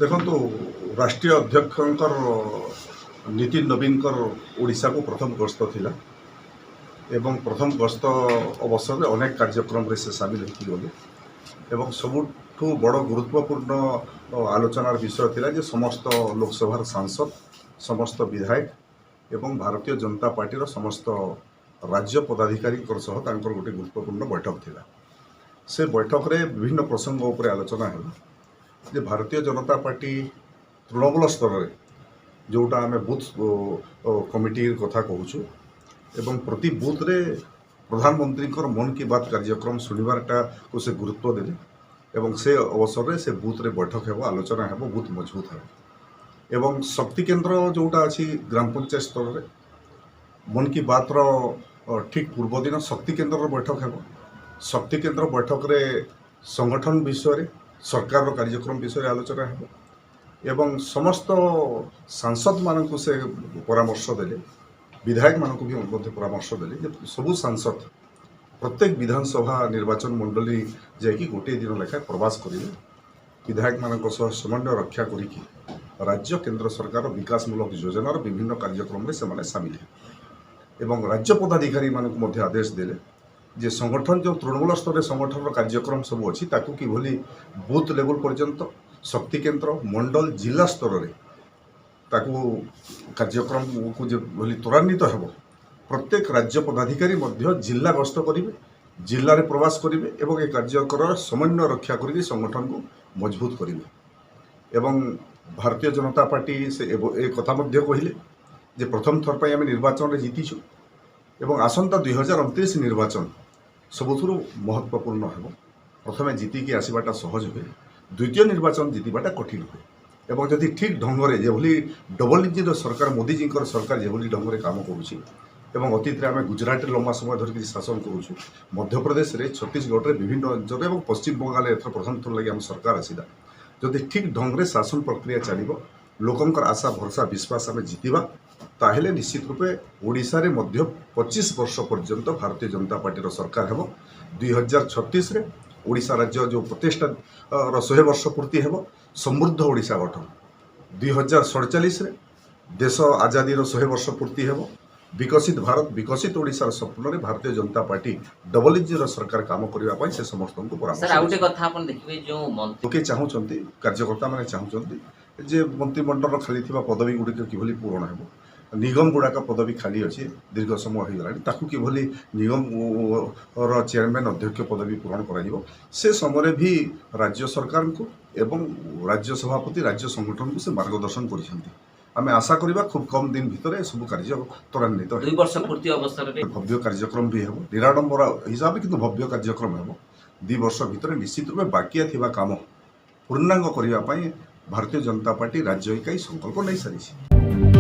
देखो राष्ट्रीय अध्यक्षर नितिन नवीन ओडिशा को प्रथम गस्त थिला एवं प्रथम गस्त अवसर में अनेक कार्यक्रम रे से सामिल होती गले एवं सबुठु बड़ गुरुत्वपूर्ण आलोचनार विषय थिला जे समस्त लोकसभा सांसद समस्त विधायक एवं भारतीय जनता पार्टी समस्त राज्य पदाधिकारी गोटे गुरुत्वपूर्ण बैठक थिला। से बैठक रे विभिन्न प्रसंग उपर आलोचना है जे भारतीय जनता पार्टी तृणमूल स्तर में जोटा आम बूथ कमिटी कथा कहूँ एवं प्रति बूथ रे प्रधानमंत्री मन की बात कार्यक्रम शुणवारटा को से गुरुत्व देले एवं से अवसर रे से बूथ रे बैठक है आलोचना है बूथ मजबूत है एवं शक्ति केन्द्र जोटा अच्छी ग्राम पंचायत स्तर में मन की बात ठीक पूर्व दिन शक्ति केन्द्र बैठक है। शक्ति केन्द्र बैठक रे संगठन विषय सरकार कार्यक्रम विषय आलोचना है एवं समस्त सांसद मानक से परामर्श देले विधायक मानक भी परामर्श देले सबू सांसद प्रत्येक विधानसभा निर्वाचन मंडली जाकि गोटे दिन लेखा प्रवास करेंगे विधायक मानक समन्वय रक्षा करिकी राज्य केंद्र सरकार विकासमूलक योजनार विभिन्न कार्यक्रम में से सामिल है एवं राज्य पदाधिकारी मानक मध्य आदेश देले जे संगठन जो तृणमूल स्तर संगठन कार्यक्रम सब अच्छी कि बूथ लेवल पर्यंत शक्ति केन्द्र मंडल जिला स्तर में कार्यक्रम को जो त्वरान्वित हो प्रत्येक राज्य पदाधिकारी मध्य जिला गस्त करेंगे जिले में प्रवास करेंगे एवं ये कार्यक्रम समन्वय रक्षा करके संगठन को मजबूत करेंगे एवं भारतीय जनता पार्टी से एक कथा कहले जे प्रथम थर पर आम निर्वाचन में जीतीचु एवं आसंता 2029 निर्वाचन सबुथुरु महत्वपूर्ण है। प्रथम जीतिकी आसवाटा सहज हुए द्वितीय निर्वाचन जीतवाटा कठिन हुए एवं जदि ठीक ढंग से जो डबल इंजिन सरकार मोदी जी सरकार जो ढंग से काम करुँची एवं अतीत में आम गुजरात लंबा समय धरिक शासन करुँ मध्यप्रदेश में छत्तीसगढ़ में विभिन्न अंचल और पश्चिम बंगाल एथर प्रथम थर लगे आम सरकार आसला जदि ठीक ढंग से शासन प्रक्रिया चलो लोकंकर आशा भरसा विश्वास आम जीतवा ताहेले निश्चित रूपे ओडिशा रे मध्य 25 वर्ष पर्यंत भारतीय जनता पार्टी सरकार है 2036 रे ओडिशा राज्य जो प्रतिष्ठा 100 वर्ष पूर्ति है समृद्ध ओडिशा गठन 2047 रे देश आजादी 100 वर्ष पूर्ति है विकसित भारत विकसित ओडिशार स्वप्न रे Bharatiya Janata party double engine सरकार काम करने से समस्त को परामर्श चाहूँगी कार्यकर्ता मैंने चाहूँगी जे मंत्रिमंडल खाली पदवी गुड़िक कि पूरण हो निगम गुड़ाक पदवी खाली अच्छे दीर्घ समय हो गला कि निगम चेयरमैन अध्यक्ष पदवी पूरण कर समय भी राज्य सरकार को एवं राज्य सभापति राज्य संगठन को से मार्गदर्शन कर आशा करवा खूब कम दिन भितर सब कार्य त्वरान्वित 2 वर्ष पूर्ति अवस्था भव्य कार्यक्रम भी हो निराडंबर हिसाब से भव्य कार्यक्रम हो 2 वर्ष भितर निश्चित रूप बाकिया थिबा काम पूर्णांग करने भारतीय जनता पार्टी राज्य इकाई संकल्प नहीं सारी।